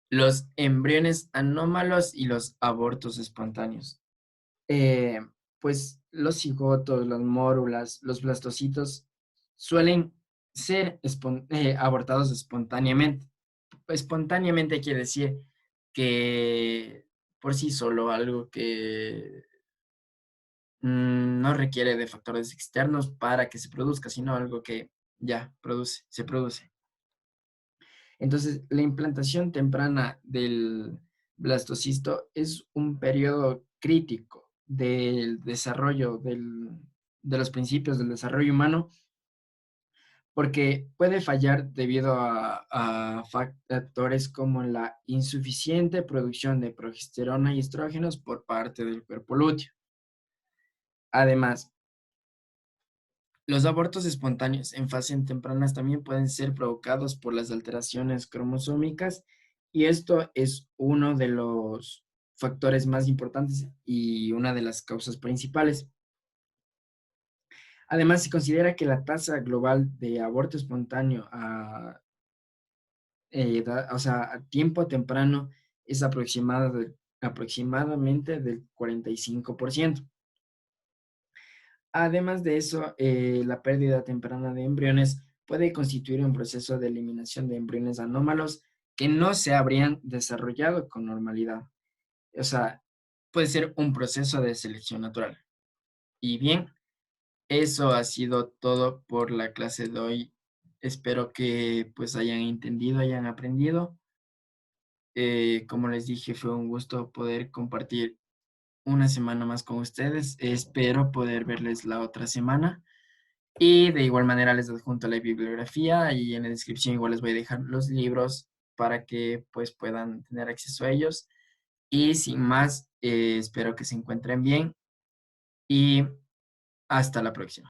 los embriones anómalos y los abortos espontáneos. eh, pues los cigotos, las mórulas, los blastocitos suelen ser abortados espontáneamente. Espontáneamente quiere decir que por sí solo algo que no requiere de factores externos para que se produzca, sino algo que ya se produce. Entonces, la implantación temprana del blastocisto es un periodo crítico del desarrollo de los principios del desarrollo humano, porque puede fallar debido a factores como la insuficiente producción de progesterona y estrógenos por parte del cuerpo lúteo. Además, Los abortos espontáneos en fase tempranas también pueden ser provocados por las alteraciones cromosómicas y esto es uno de los factores más importantes y una de las causas principales. Además, se considera que la tasa global de aborto espontáneo a tiempo temprano es aproximadamente del 45%. Además de eso, la pérdida temprana de embriones puede constituir un proceso de eliminación de embriones anómalos que no se habrían desarrollado con normalidad. O sea, puede ser un proceso de selección natural. Y bien, eso ha sido todo por la clase de hoy. Espero que pues hayan entendido, hayan aprendido. Como les dije, fue un gusto poder compartir una semana más con ustedes. Espero poder verles la otra semana. Y de igual manera les adjunto la bibliografía y en la descripción igual les voy a dejar los libros para que pues puedan tener acceso a ellos. Y sin más, espero que se encuentren bien y hasta la próxima.